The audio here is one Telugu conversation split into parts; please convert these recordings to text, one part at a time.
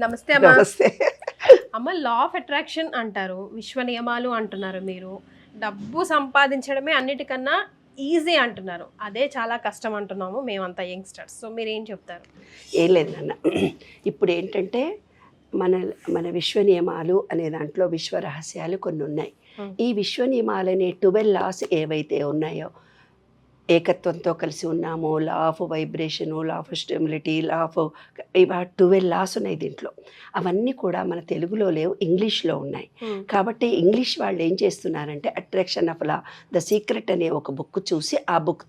నమస్తే అమ్మా. నమస్తే. అమ్మ, లా ఆఫ్ అట్రాక్షన్ అంటారు, విశ్వ నియమాలు అంటున్నారు మీరు. డబ్బు సంపాదించడమే అన్నిటికన్నా ఈజీ అంటున్నారు, అదే చాలా కష్టం అంటున్నాము మేమంతా యంగ్స్టర్స్. సో మీరు ఏం చెప్తారు? ఏం లేదు నాన్న, ఇప్పుడు ఏంటంటే మన మన విశ్వ నియమాలు అనే దాంట్లో విశ్వ రహస్యాలు కొన్ని ఉన్నాయి. ఈ విశ్వ నియమాలనే 12 లాస్ ఏవైతే ఉన్నాయో, ఏకత్వంతో కలిసి ఉన్నాము, law of vibration, law of stability, law of ఇవా 12 లాస్ ఉన్నాయి దీంట్లో. అవన్నీ కూడా మన తెలుగులో లేవు, ఇంగ్లీష్లో ఉన్నాయి. కాబట్టి ఇంగ్లీష్ వాళ్ళు ఏం చేస్తున్నారంటే attraction of law, the secret అనే ఒక బుక్ చూసి ఆ బుక్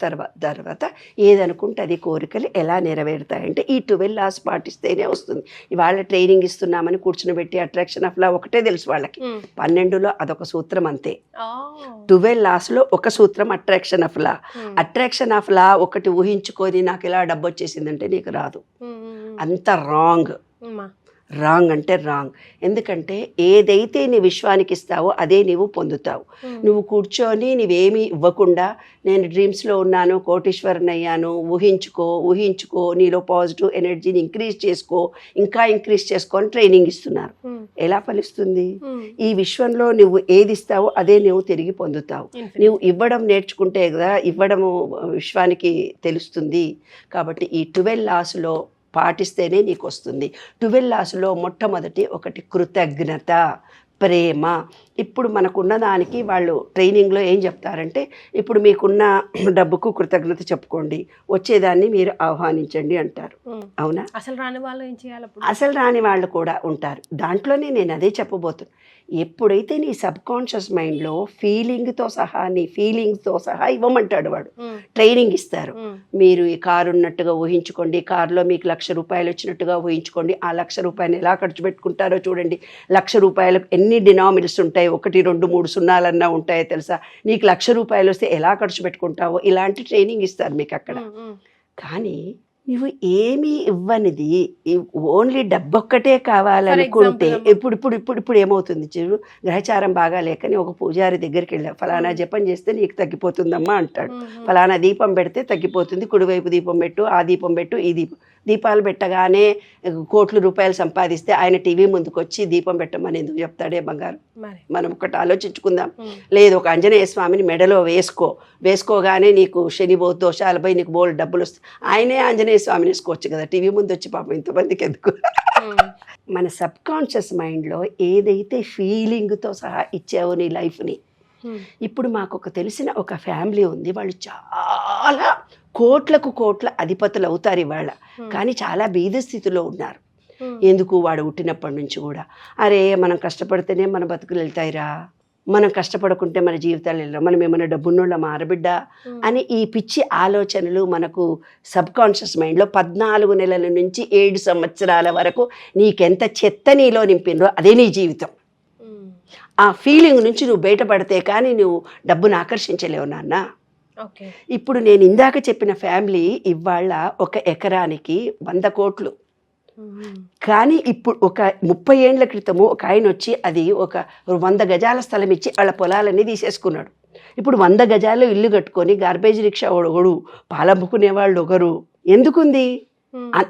తర్వాత ఏదనుకుంటే అది కోరికలు ఎలా నెరవేరుతాయంటే ఈ 12 లాస్ పాటిస్తేనే వస్తుంది. ఇవాళ ట్రైనింగ్ ఇస్తున్నామని కూర్చుని అట్రాక్షన్ ఆఫ్ లా ఒకటే తెలుసు వాళ్ళకి, 12లో అదొక సూత్రం అంతే. 12 లాస్లో ఒక సూత్రం attraction of law. Attraction of law ఒకటి ఊహించుకొని నాకు ఇలా డబ్బు వచ్చేసిందంటే నీకు రాదు, అంత రాంగ్. రాంగ్ అంటే రాంగ్. ఎందుకంటే ఏదైతే నీ విశ్వానికి ఇస్తావో అదే నీవు పొందుతావు. నువ్వు కూర్చొని నీవేమీ ఇవ్వకుండా నేను డ్రీమ్స్లో ఉన్నాను, కోటీశ్వరుని అయ్యాను, ఊహించుకో, నీలో పాజిటివ్ ఎనర్జీని ఇంక్రీజ్ చేసుకో, ఇంకా ఇంక్రీజ్ చేసుకొని ట్రైనింగ్ ఇస్తున్నారు. ఎలా ఫలిస్తుంది? ఈ విశ్వంలో నువ్వు ఏది ఇస్తావో అదే నువ్వు తిరిగి పొందుతావు. నువ్వు ఇవ్వడం నేర్చుకుంటే కదా ఇవ్వడము విశ్వానికి తెలుస్తుంది. కాబట్టి ఈ 12 లాస్లో పాటిస్తేనే నీకు వస్తుంది. 12 లాస్లో మొట్టమొదటి ఒకటి కృతజ్ఞత, ప్రేమ. ఇప్పుడు మనకున్న దానికి వాళ్ళు ట్రైనింగ్లో ఏం చెప్తారంటే, ఇప్పుడు మీకున్న డబ్బుకు కృతజ్ఞత చెప్పుకోండి, వచ్చేదాన్ని మీరు ఆహ్వానించండి అంటారు. అవునా? అసలు రాని వాళ్ళు ఏం చేయాలి? అసలు రాని వాళ్ళు కూడా ఉంటారు. దాంట్లోనే నేను అదే చెప్పబోతున్నాను. ఎప్పుడైతే నీ సబ్ కాన్షియస్ మైండ్లో నీ ఫీలింగ్స్తో సహా ఇవ్వమంటాడు వాడు. ట్రైనింగ్ ఇస్తారు. మీరు ఈ కారు ఉన్నట్టుగా ఊహించుకోండి, కారులో మీకు ₹1,00,000 వచ్చినట్టుగా ఊహించుకోండి, ఆ ₹1,00,000 ఎలా ఖర్చు పెట్టుకుంటారో చూడండి. ₹1,00,000 ఎన్ని డినామినల్స్ ఉంటాయి, 1, 2, 3 సున్నాలన్నా ఉంటాయో తెలుసా? నీకు ₹1,00,000 వస్తే ఎలా ఖర్చు పెట్టుకుంటావో ఇలాంటి ట్రైనింగ్ ఇస్తారు మీకు అక్కడ. కానీ నువ్వు ఏమీ ఇవ్వనిది, ఓన్లీ డబ్బొక్కటే కావాలనుకుంటే ఇప్పుడు ఏమవుతుంది చూడు, గ్రహచారం బాగా లేకని ఒక పూజారి దగ్గరికి వెళ్ళావు, ఫలానా జపం చేస్తే నీకు తగ్గిపోతుందమ్మా అంటాడు. ఫలానా దీపం పెడితే తగ్గిపోతుంది, కుడివైపు దీపం పెట్టు, ఆ దీపం పెట్టు, ఈ దీపాలు పెట్టగానే కోట్ల రూపాయలు సంపాదిస్తే ఆయన టీవీ ముందుకు వచ్చి దీపం పెట్టమని ఎందుకు చెప్తాడే బంగారు? మనం ఒకటి ఆలోచించుకుందాం. లేదు, ఒక ఆంజనేయ స్వామిని మెడలో వేసుకోగానే నీకు శని దోషాలు పోయి నీకు బోల్డ్ డబ్బులు వస్తాయి. ఆయనే ఆంజనేయ స్వామిని వేసుకోవచ్చు కదా, టీవీ ముందు వచ్చి పాపం ఇంతమందికి ఎందుకు? మన సబ్ కాన్షియస్ మైండ్లో ఏదైతే ఫీలింగ్తో సహా ఇచ్చావో నీ లైఫ్ని. ఇప్పుడు మాకు తెలిసిన ఒక ఫ్యామిలీ ఉంది, వాళ్ళు చాలా కోట్ల అధిపతులు అవుతారు ఇవాళ, కానీ చాలా బీద స్థితిలో ఉన్నారు. ఎందుకు? వాడు పుట్టినప్పటి నుంచి కూడా అరే మనం కష్టపడితేనే మన బతుకులు వెళ్తాయిరా, మనం కష్టపడకుంటే మన జీవితాలు వెళ్ళాం, మనం ఏమైనా డబ్బున్నోళ్ళ మారబిడ్డ అని ఈ పిచ్చి ఆలోచనలు మనకు సబ్ కాన్షియస్ మైండ్లో 14 నెలల నుంచి 7 సంవత్సరాల వరకు నీకెంత చెత్త నీలో నింపినరో అదే నీ జీవితం. ఆ ఫీలింగ్ నుంచి నువ్వు బయటపడితే కానీ నువ్వు డబ్బును ఆకర్షించలేవు నాన్న. ఇప్పుడు నేను ఇందాక చెప్పిన ఫ్యామిలీ ఇవాళ 1 ఎకరానికి 100 కోట్లు. కానీ ఇప్పుడు ఒక 30 ఏళ్ల క్రితము ఒక ఆయన వచ్చి అది ఒక 100 గజాల స్థలం ఇచ్చి వాళ్ళ పొలాలన్నీ తీసేసుకున్నాడు. ఇప్పుడు 100 గజాలు ఇల్లు కట్టుకొని గార్బేజ్ రిక్షా ఒకడు, పాలమ్ముకునేవాళ్ళు ఒకరు. ఎందుకుంది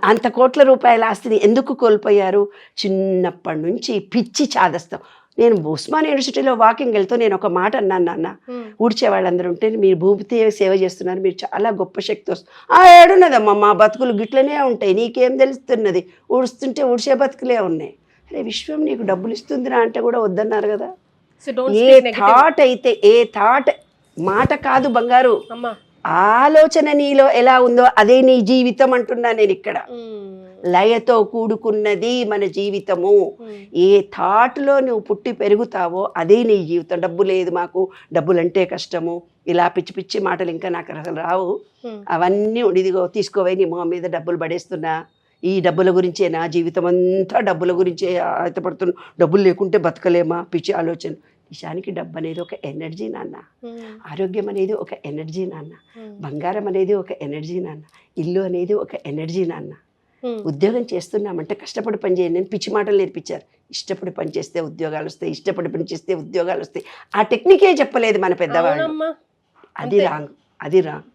అంత కోట్ల రూపాయల ఆస్తిని ఎందుకు కోల్పోయారు? చిన్నప్పటి నుంచి పిచ్చి చాదస్తాం. నేను ఉస్మాన్ యూనివర్సిటీలో వాకింగ్ వెళ్తూ నేను ఒక మాట అన్నాను, నాన్న ఊడ్చే వాళ్ళందరూ ఉంటే మీరు భూమితే సేవ చేస్తున్నారు, మీరు చాలా గొప్ప శక్తి వస్తుంది. ఏడున్నదమ్మా, మా బతుకులు గిట్లనే ఉంటాయి, నీకేం తెలుస్తున్నది, ఊడుస్తుంటే ఊడ్చే బతుకులే ఉన్నాయి. అరే విశ్వం నీకు డబ్బులు ఇస్తుందిరా అంటే కూడా వద్దన్నారు కదా. ఏ థాట్ మాట కాదు బంగారు, ఆలోచన నీలో ఎలా ఉందో అదే నీ జీవితం అంటున్నా నేను ఇక్కడ. లయతో కూడుకున్నది మన జీవితము. ఏ థాట్లో నువ్వు పుట్టి పెరుగుతావో అదే నీ జీవితం. డబ్బు లేదు, మాకు డబ్బులంటే కష్టము, ఇలా పిచ్చి పిచ్చి మాటలు ఇంకా నాకు అసలు రావు. అవన్నీ ఇదిగో తీసుకోవై నీ మొహం మీద డబ్బులు పడేస్తున్నా, ఈ డబ్బుల గురించే నా జీవితం అంతా డబ్బుల గురించే ఆయతపడుతున్నా, డబ్బులు లేకుంటే బతకలేమా, పిచ్చి ఆలోచన. నిజానికి డబ్బు అనేది ఒక ఎనర్జీ నాన్న, ఆరోగ్యం అనేది ఒక ఎనర్జీ నాన్న, బంగారం అనేది ఒక ఎనర్జీ నాన్న, ఇల్లు అనేది ఒక ఎనర్జీ నాన్న. ఉద్యోగం చేస్తున్నామంటే కష్టపడి పని చేయండి అని పిచ్చి మాటలు నేర్పించారు. ఇష్టపడి పని చేస్తే ఉద్యోగాలు వస్తాయి, ఇష్టపడి పని చేస్తే ఉద్యోగాలు వస్తాయి. ఆ టెక్నికే చెప్పలేదు మన పెద్దవాళ్ళు. అది రాంగ్.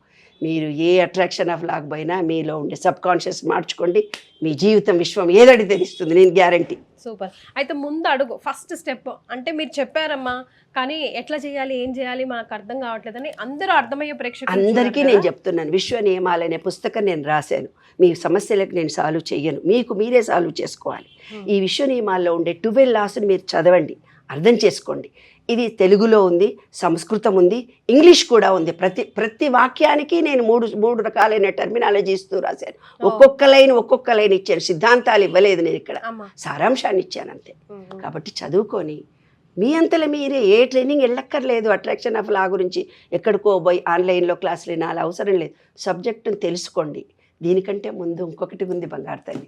మీరు ఏ అట్రాక్షన్ ఆఫ్ లాగ్ పోయినా మీలో ఉండే సబ్ కాన్షియస్ మార్చుకోండి, మీ జీవితం విశ్వం ఏదడి తెలుస్తుంది, నేను గ్యారంటీ. సూపర్. అయితే ముందు అడుగు, ఫస్ట్ స్టెప్ అంటే మీరు చెప్పారమ్మా, కానీ ఎట్లా చేయాలి, ఏం చేయాలి మనకు అర్థం కావట్లేదని అందరూ అర్థమయ్యే ప్రేక్షకులు అందరికీ నేను చెప్తున్నాను, విశ్వ నియమాలు అనే పుస్తకం నేను రాశాను. మీ సమస్యలకు నేను సాల్వ్ చెయ్యను, మీకు మీరే సాల్వ్ చేసుకోవాలి. ఈ విశ్వ నియమాల్లో ఉండే 12 లాస్ని మీరు చదవండి, అర్థం చేసుకోండి. ఇది తెలుగులో ఉంది, సంస్కృతం ఉంది, ఇంగ్లీష్ కూడా ఉంది. ప్రతి వాక్యానికి నేను మూడు రకాలైన టెర్మినాలజీ ఇస్తూ రాశాను. ఒక్కొక్క లైన్ ఇచ్చాను, సిద్ధాంతాలు ఇవ్వలేదు నేను ఇక్కడ, సారాంశాన్ని ఇచ్చాను అంతే. కాబట్టి చదువుకొని మీ అంతలో మీరే ఏ ట్రైనింగ్ వెళ్ళక్కర్లేదు. అట్రాక్షన్ ఆఫ్ లా గురించి ఎక్కడికో పోయి ఆన్లైన్లో క్లాసులు వినాలి అవసరం లేదు. సబ్జెక్టును తెలుసుకోండి. దీనికంటే ముందు ఇంకొకటి ఉంది బంగారు తల్లి,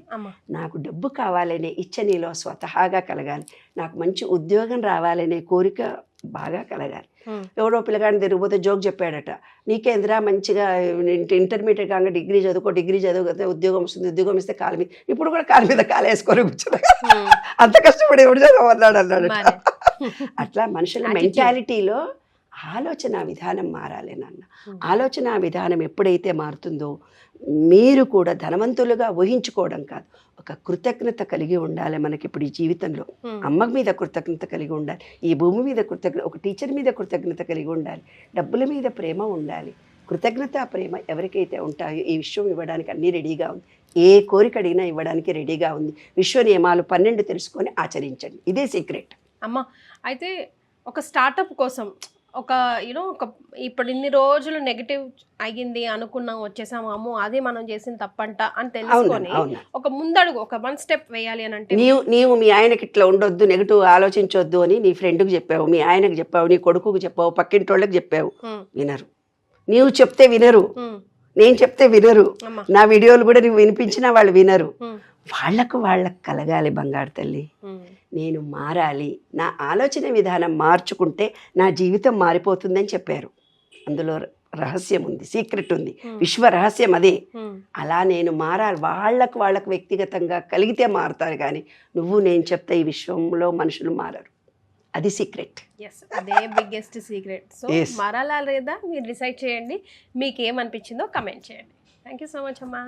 నాకు డబ్బు కావాలనే ఇచ్చ నీలో స్వతహాగా కలగాలి, నాకు మంచి ఉద్యోగం రావాలనే కోరిక బాగా కలగాలి. ఎవడో పిల్లగాడిని తిరిగిపోతే జోక్ చెప్పాడట, నీకేంద్రా మంచిగా ఇంటర్మీడియట్ కాగా డిగ్రీ చదువుకుంటే ఉద్యోగం వస్తుంది, ఉద్యోగం ఇస్తే కాలు మీద, ఇప్పుడు కూడా కాలు మీద కాలు వేసుకొని కూర్చున్నా, అంత కష్టపడి ఎవడు చదవన్నాడు అన్నాడు. అట్లా మనుషుల మెంటాలిటీలో ఆలోచన విధానం మారాలి నాన్న. ఆలోచన విధానం ఎప్పుడైతే మారుతుందో మీరు కూడా ధనవంతులుగా ఊహించుకోవడం కాదు, ఒక కృతజ్ఞత కలిగి ఉండాలి. మనకి ఇప్పుడు ఈ జీవితంలో అమ్మ మీద కృతజ్ఞత కలిగి ఉండాలి, ఈ భూమి మీద కృతజ్ఞత, ఒక టీచర్ మీద కృతజ్ఞత కలిగి ఉండాలి, డబ్బుల మీద ప్రేమ ఉండాలి. కృతజ్ఞత ప్రేమ ఎవరికైతే ఉంటాయో ఈ విశ్వం ఇవ్వడానికి అన్నీ రెడీగా ఉంది. ఏ కోరిక అడిగినా ఇవ్వడానికి రెడీగా ఉంది. విశ్వ నియమాలు 12 తెలుసుకొని ఆచరించండి, ఇదే సీక్రెట్ అమ్మ. అయితే ఒక స్టార్టప్ కోసం ఒక ఇప్పుడు ఇన్ని రోజులు నెగిటివ్ అయ్యింది అనుకున్నాం, వచ్చేసాము, అమ్మో అదే మనం చేసిన తప్పంట అని తెలుసుకొని ఒక ముందడుగు, ఒక 1 స్టెప్ వేయాలి అని అంటే, నీవు మీ ఆయనకి ఇట్లా ఉండొద్దు, నెగిటివ్ ఆలోచించొద్దు అని నీ ఫ్రెండ్కి చెప్పావు, మీ ఆయనకు చెప్పావు, నీ కొడుకుకి చెప్పావు, పక్కింటి వాళ్ళకి చెప్పావు, వినరు. నీవు చెప్తే వినరు, నేను చెప్తే వినరు, నా వీడియోలు కూడా నువ్వు వినిపించినా వాళ్ళు వినరు. వాళ్ళకు కలగాలి బంగారు తల్లి, నేను మారాలి, నా ఆలోచన విధానం మార్చుకుంటే నా జీవితం మారిపోతుందని చెప్పారు. అందులో రహస్యం ఉంది, సీక్రెట్ ఉంది, విశ్వ రహస్యం అదే. అలా నేను మారాలి, వాళ్ళకు వ్యక్తిగతంగా కలిగితే మారుతారు. కానీ నువ్వు నేను చెప్తే ఈ విశ్వంలో మనుషులు మారరు, అది సీక్రెట్. అదే బిగ్గెస్ట్ సీక్రెట్. సో మారాలా లేదా మీరు డిసైడ్ చేయండి, మీకు ఏమనిపించిందో కమెంట్ చేయండి. థ్యాంక్ యూ సో మచ్ అమ్మా.